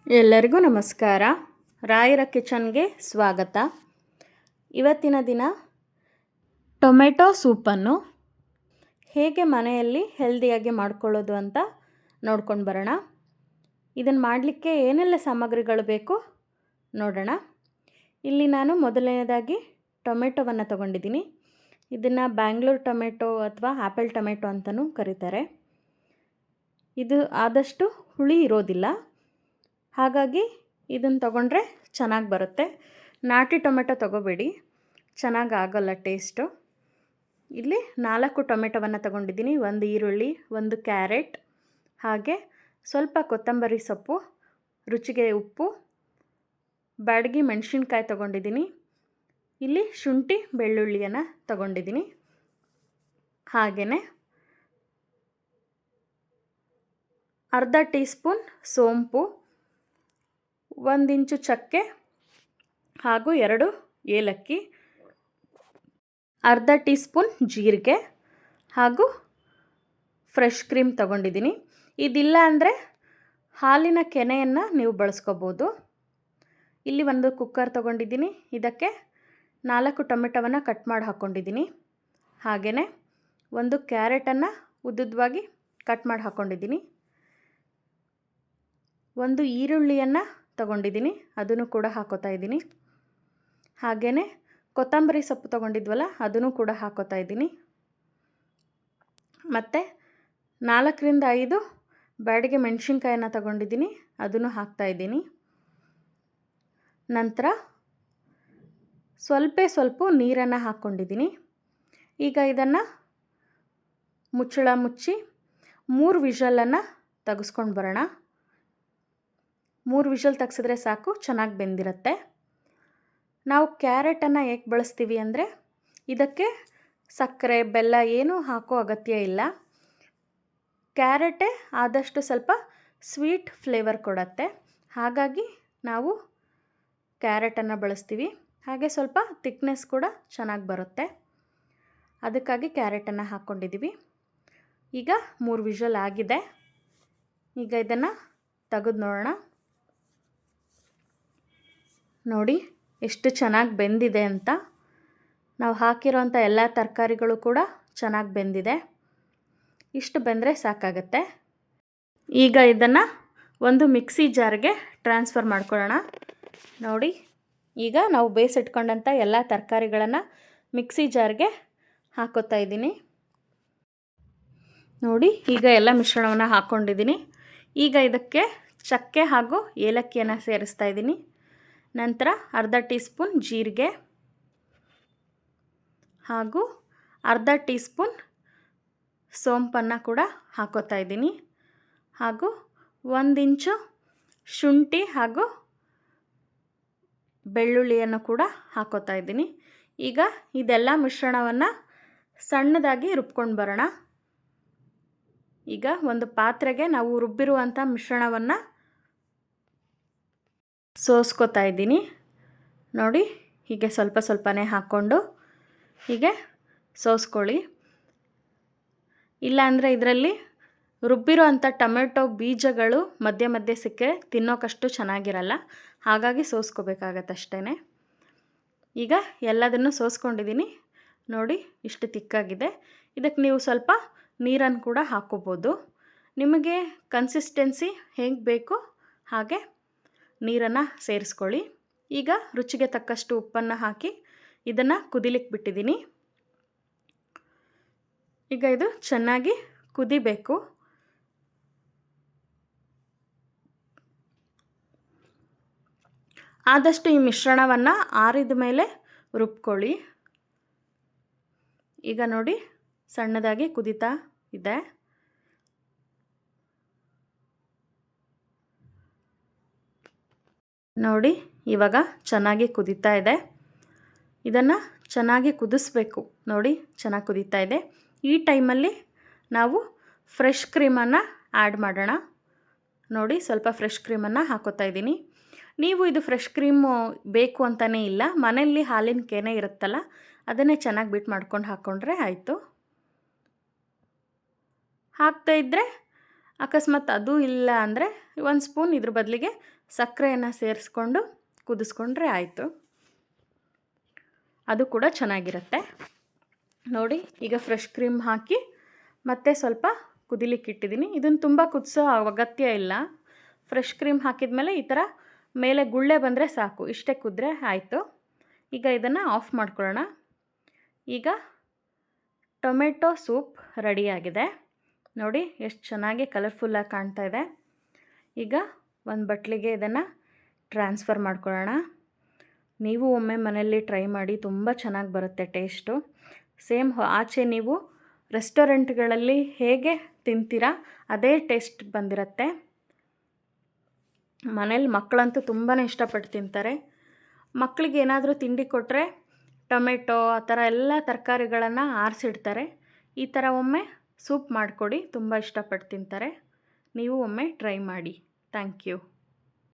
ಎಲ್ಲರಿಗೂ ನಮಸ್ಕಾರ. ರಾಯರ ಕಿಚನ್ಗೆ ಸ್ವಾಗತ. ಇವತ್ತಿನ ದಿನ ಟೊಮೆಟೊ ಸೂಪನ್ನು ಹೇಗೆ ಮನೆಯಲ್ಲಿ ಹೆಲ್ದಿಯಾಗಿ ಮಾಡ್ಕೊಳ್ಳೋದು ಅಂತ ನೋಡ್ಕೊಂಡು ಬರೋಣ. ಇದನ್ನು ಮಾಡಲಿಕ್ಕೆ ಏನೆಲ್ಲ ಸಾಮಗ್ರಿಗಳು ಬೇಕು ನೋಡೋಣ. ಇಲ್ಲಿ ನಾನು ಮೊದಲನೇದಾಗಿ ಟೊಮೆಟೊವನ್ನು ತೊಗೊಂಡಿದ್ದೀನಿ. ಇದನ್ನು ಬ್ಯಾಂಗ್ಳೂರ್ ಟೊಮೆಟೊ ಅಥವಾ ಆ್ಯಪಲ್ ಟೊಮೆಟೊ ಅಂತಲೂ ಕರೀತಾರೆ. ಇದು ಆದಷ್ಟು ಹುಳಿ ಇರೋದಿಲ್ಲ, ಹಾಗಾಗಿ ಇದನ್ನು ತೊಗೊಂಡ್ರೆ ಚೆನ್ನಾಗಿ ಬರುತ್ತೆ. ನಾಟಿ ಟೊಮೆಟೊ ತೊಗೋಬೇಡಿ, ಚೆನ್ನಾಗಿ ಆಗೋಲ್ಲ ಟೇಸ್ಟು. ಇಲ್ಲಿ 4 ಟೊಮೆಟೊವನ್ನು ತೊಗೊಂಡಿದ್ದೀನಿ, 1 ಈರುಳ್ಳಿ, 1 ಕ್ಯಾರೆಟ್, ಹಾಗೆ ಸ್ವಲ್ಪ ಕೊತ್ತಂಬರಿ ಸೊಪ್ಪು, ರುಚಿಗೆ ಉಪ್ಪು, ಬ್ಯಾಡಗಿ ಮೆಣಸಿನ್ಕಾಯಿ ತೊಗೊಂಡಿದ್ದೀನಿ. ಇಲ್ಲಿ ಶುಂಠಿ ಬೆಳ್ಳುಳ್ಳಿಯನ್ನು ತೊಗೊಂಡಿದ್ದೀನಿ. ಹಾಗೆಯೇ ಅರ್ಧ ಟೀ ಸ್ಪೂನ್ ಸೋಂಪು, 1 ಇಂಚು ಚಕ್ಕೆ ಹಾಗೂ 2 ಏಲಕ್ಕಿ, ಅರ್ಧ ಟೀ ಸ್ಪೂನ್ ಜೀರಿಗೆ ಹಾಗೂ ಫ್ರೆಶ್ ಕ್ರೀಮ್ ತೊಗೊಂಡಿದ್ದೀನಿ. ಇದಿಲ್ಲ ಅಂದರೆ ಹಾಲಿನ ಕೆನೆಯನ್ನು ನೀವು ಬಳಸ್ಕೋಬೋದು. ಇಲ್ಲಿ 1 ಕುಕ್ಕರ್ ತೊಗೊಂಡಿದ್ದೀನಿ. ಇದಕ್ಕೆ 4 ಟೊಮೆಟೊವನ್ನು ಕಟ್ ಮಾಡಿ ಹಾಕ್ಕೊಂಡಿದ್ದೀನಿ. ಹಾಗೆಯೇ 1 ಕ್ಯಾರೆಟನ್ನು ಉದ್ದುದ್ದವಾಗಿ ಕಟ್ ಮಾಡಿ ಹಾಕ್ಕೊಂಡಿದ್ದೀನಿ. 1 ಈರುಳ್ಳಿಯನ್ನು ತೊಗೊಂಡಿದ್ದೀನಿ, ಅದನ್ನು ಕೂಡ ಹಾಕೋತಾ ಇದ್ದೀನಿ. ಹಾಗೆಯೇ ಕೊತ್ತಂಬರಿ ಸೊಪ್ಪು ತೊಗೊಂಡಿದ್ವಲ್ಲ, ಅದನ್ನು ಕೂಡ ಹಾಕೋತಾ ಇದ್ದೀನಿ. ಮತ್ತು 4ರಿಂದ 5 ಬ್ಯಾಡಗಿ ಮೆಣಸಿನ್ಕಾಯನ್ನು ತೊಗೊಂಡಿದ್ದೀನಿ, ಅದನ್ನು ಹಾಕ್ತಾಯಿದ್ದೀನಿ. ನಂತರ ಸ್ವಲ್ಪ ನೀರನ್ನು ಹಾಕ್ಕೊಂಡಿದ್ದೀನಿ. ಈಗ ಇದನ್ನು ಮುಚ್ಚಳ ಮುಚ್ಚಿ 3 ವಿಷಲನ್ನು ತೆಗೆಸ್ಕೊಂಡು ಬರೋಣ. 3 ವಿಷಲ್ ತೆಗೆಸಿದ್ರೆ ಸಾಕು, ಚೆನ್ನಾಗಿ ಬೆಂದಿರುತ್ತೆ. ನಾವು ಕ್ಯಾರೆಟನ್ನು ಏಕೆ ಬಳಸ್ತೀವಿ ಅಂದರೆ ಇದಕ್ಕೆ ಸಕ್ಕರೆ ಬೆಲ್ಲ ಏನೂ ಹಾಕೋ ಅಗತ್ಯ ಇಲ್ಲ. ಕ್ಯಾರೆಟೇ ಆದಷ್ಟು ಸ್ವಲ್ಪ ಸ್ವೀಟ್ ಫ್ಲೇವರ್ ಕೊಡುತ್ತೆ, ಹಾಗಾಗಿ ನಾವು ಕ್ಯಾರೆಟನ್ನು ಬಳಸ್ತೀವಿ. ಹಾಗೆ ಸ್ವಲ್ಪ ತಿಕ್ನೆಸ್ ಕೂಡ ಚೆನ್ನಾಗಿ ಬರುತ್ತೆ, ಅದಕ್ಕಾಗಿ ಕ್ಯಾರೆಟನ್ನು ಹಾಕ್ಕೊಂಡಿದ್ದೀವಿ. ಈಗ 3 ವಿಷಲ್ ಆಗಿದೆ. ಈಗ ಇದನ್ನು ತೆಗೆದು ನೋಡೋಣ. ನೋಡಿ ಎಷ್ಟು ಚೆನ್ನಾಗಿ ಬೆಂದಿದೆ ಅಂತ. ನಾವು ಹಾಕಿರೋಂಥ ಎಲ್ಲ ತರಕಾರಿಗಳು ಕೂಡ ಚೆನ್ನಾಗಿ ಬೆಂದಿದೆ. ಇಷ್ಟು ಬೆಂದರೆ ಸಾಕಾಗುತ್ತೆ. ಈಗ ಇದನ್ನು ಒಂದು ಮಿಕ್ಸಿ ಜಾರ್ಗೆ ಟ್ರಾನ್ಸ್ಫರ್ ಮಾಡ್ಕೊಳ್ಳೋಣ. ನೋಡಿ, ಈಗ ನಾವು ಬೇಯಿಸಿಟ್ಕೊಂಡಂಥ ಎಲ್ಲ ತರಕಾರಿಗಳನ್ನು ಮಿಕ್ಸಿ ಜಾರ್ಗೆ ಹಾಕೋತಾ ಇದ್ದೀನಿ. ನೋಡಿ, ಈಗ ಎಲ್ಲ ಮಿಶ್ರಣವನ್ನು ಹಾಕ್ಕೊಂಡಿದ್ದೀನಿ. ಈಗ ಇದಕ್ಕೆ ಚಕ್ಕೆ ಹಾಗೂ ಏಲಕ್ಕಿಯನ್ನು ಸೇರಿಸ್ತಾ ಇದ್ದೀನಿ. ನಂತರ ಅರ್ಧ ಟೀ ಸ್ಪೂನ್ ಜೀರಿಗೆ ಹಾಗೂ ಅರ್ಧ ಟೀ ಸ್ಪೂನ್ ಸೋಂಪನ್ನು ಕೂಡ ಹಾಕೋತಾ ಇದ್ದೀನಿ. ಹಾಗೂ 1 ಇಂಚು ಶುಂಠಿ ಹಾಗೂ ಬೆಳ್ಳುಳ್ಳಿಯನ್ನು ಕೂಡ ಹಾಕೋತಾ ಇದ್ದೀನಿ. ಈಗ ಇದೆಲ್ಲ ಮಿಶ್ರಣವನ್ನು ಸಣ್ಣದಾಗಿ ರುಬ್ಕೊಂಡು ಬರೋಣ. ಈಗ ಒಂದು ಪಾತ್ರೆಗೆ ನಾವು ರುಬ್ಬಿರುವಂಥ ಮಿಶ್ರಣವನ್ನು ಸೋಸ್ಕೋತಾ ಇದ್ದೀನಿ. ನೋಡಿ, ಹೀಗೆ ಸ್ವಲ್ಪನೇ ಹಾಕ್ಕೊಂಡು ಹೀಗೆ ಸೋಸ್ಕೊಳ್ಳಿ. ಇಲ್ಲಾಂದರೆ ಇದರಲ್ಲಿ ರುಬ್ಬಿರೋ ಅಂಥ ಟೊಮೆಟೊ ಬೀಜಗಳು ಮಧ್ಯೆ ಸಿಕ್ಕರೆ ತಿನ್ನೋಕಷ್ಟು ಚೆನ್ನಾಗಿರಲ್ಲ, ಹಾಗಾಗಿ ಸೋಸ್ಕೋಬೇಕಾಗತ್ತೆ ಅಷ್ಟೇ. ಈಗ ಎಲ್ಲದನ್ನು ಸೋಸ್ಕೊಂಡಿದ್ದೀನಿ. ನೋಡಿ, ಇಷ್ಟು ತಿಕ್ಕಾಗಿದೆ. ಇದಕ್ಕೆ ನೀವು ಸ್ವಲ್ಪ ನೀರನ್ನು ಕೂಡ ಹಾಕ್ಕೋಬೋದು. ನಿಮಗೆ ಕನ್ಸಿಸ್ಟೆನ್ಸಿ ಹೇಗೆ ಬೇಕೋ ಹಾಗೆ ನೀರನ್ನು ಸೇರಿಸ್ಕೊಳ್ಳಿ. ಈಗ ರುಚಿಗೆ ತಕ್ಕಷ್ಟು ಉಪ್ಪನ್ನು ಹಾಕಿ ಇದನ್ನು ಕುದಿಲಿಕ್ಕೆ ಬಿಟ್ಟಿದ್ದೀನಿ. ಈಗ ಇದು ಚೆನ್ನಾಗಿ ಕುದಿಬೇಕು. ಆದಷ್ಟು ಈ ಮಿಶ್ರಣವನ್ನು ಆರಿದ ಮೇಲೆ ರುಬ್ಕೊಳ್ಳಿ. ಈಗ ನೋಡಿ, ಸಣ್ಣದಾಗಿ ಕುದೀತಾ ಇದೆ. ನೋಡಿ, ಇವಾಗ ಚೆನ್ನಾಗಿ ಕುದೀತಾ ಇದೆ. ಇದನ್ನು ಚೆನ್ನಾಗಿ ಕುದಿಸ್ಬೇಕು. ನೋಡಿ, ಚೆನ್ನಾಗಿ ಕುದೀತಾ ಇದೆ. ಈ ಟೈಮಲ್ಲಿ ನಾವು ಫ್ರೆಶ್ ಕ್ರೀಮನ್ನು ಆ್ಯಡ್ ಮಾಡೋಣ. ನೋಡಿ, ಸ್ವಲ್ಪ ಫ್ರೆಶ್ ಕ್ರೀಮನ್ನು ಹಾಕೋತಾ ಇದ್ದೀನಿ. ನೀವು ಇದು ಫ್ರೆಶ್ ಕ್ರೀಮು ಬೇಕು ಅಂತಲೇ ಇಲ್ಲ, ಮನೆಯಲ್ಲಿ ಹಾಲಿನ ಕೆನೆ ಇರುತ್ತಲ್ಲ, ಅದನ್ನೇ ಚೆನ್ನಾಗಿ ಬಿಟ್ಟು ಮಾಡ್ಕೊಂಡು ಹಾಕ್ಕೊಂಡ್ರೆ ಆಯಿತು. ಹಾಕ್ತಾ ಇದ್ದರೆ ಅಕಸ್ಮಾತ್ ಅದು ಇಲ್ಲ ಅಂದರೆ 1 ಸ್ಪೂನ್ ಇದ್ರ ಬದಲಿಗೆ ಸಕ್ಕರೆಯನ್ನು ಸೇರಿಸ್ಕೊಂಡು ಕುದಿಸ್ಕೊಂಡ್ರೆ ಆಯಿತು. ಅದು ಕೂಡ ಚೆನ್ನಾಗಿರುತ್ತೆ. ನೋಡಿ ಈಗ ಫ್ರೆಶ್ ಕ್ರೀಮ್ ಹಾಕಿ ಮತ್ತೆ ಸ್ವಲ್ಪ ಕುದಿಲಿಕ್ಕೆ ಇಟ್ಟಿದ್ದೀನಿ. ಇದನ್ನು ತುಂಬ ಕುದಿಸೋ ಅಗತ್ಯ ಇಲ್ಲ. ಫ್ರೆಶ್ ಕ್ರೀಮ್ ಹಾಕಿದ ಮೇಲೆ ಈ ಥರ ಮೇಲೆ ಗುಳ್ಳೆ ಬಂದರೆ ಸಾಕು, ಇಷ್ಟೇ ಕುದ್ರೆ ಆಯಿತು. ಈಗ ಇದನ್ನು ಆಫ್ ಮಾಡ್ಕೊಳ್ಳೋಣ. ಈಗ ಟೊಮೆಟೊ ಸೂಪ್ ರೆಡಿಯಾಗಿದೆ. ನೋಡಿ ಎಷ್ಟು ಚೆನ್ನಾಗಿ ಕಲರ್ಫುಲ್ಲಾಗಿ ಕಾಣ್ತಾ ಇದೆ. ಈಗ ಒಂದು ಬಟ್ಲಿಗೆ ಇದನ್ನು ಟ್ರಾನ್ಸ್ಫರ್ ಮಾಡ್ಕೊಳ್ಳೋಣ. ನೀವು ಒಮ್ಮೆ ಮನೆಯಲ್ಲಿ ಟ್ರೈ ಮಾಡಿ, ತುಂಬ ಚೆನ್ನಾಗಿ ಬರುತ್ತೆ ಟೇಸ್ಟು. ಸೇಮ್ ಆಚೆ ನೀವು ರೆಸ್ಟೋರೆಂಟ್ಗಳಲ್ಲಿ ಹೇಗೆ ತಿಂತೀರಾ ಅದೇ ಟೇಸ್ಟ್ ಬಂದಿರುತ್ತೆ. ಮನೇಲಿ ಮಕ್ಕಳಂತೂ ತುಂಬಾ ಇಷ್ಟಪಟ್ಟು ತಿಂತಾರೆ. ಮಕ್ಕಳಿಗೆ ಏನಾದರೂ ತಿಂಡಿ ಕೊಟ್ಟರೆ ಟೊಮೆಟೊ ಆ ಥರ ಎಲ್ಲ ತರಕಾರಿಗಳನ್ನು ಆರಿಸಿಡ್ತಾರೆ. ಈ ಥರ ಒಮ್ಮೆ ಸೂಪ್ ಮಾಡಿಕೊಡಿ, ತುಂಬ ಇಷ್ಟಪಟ್ಟು ತಿಂತಾರೆ. ನೀವು ಒಮ್ಮೆ ಟ್ರೈ ಮಾಡಿ. Thank you.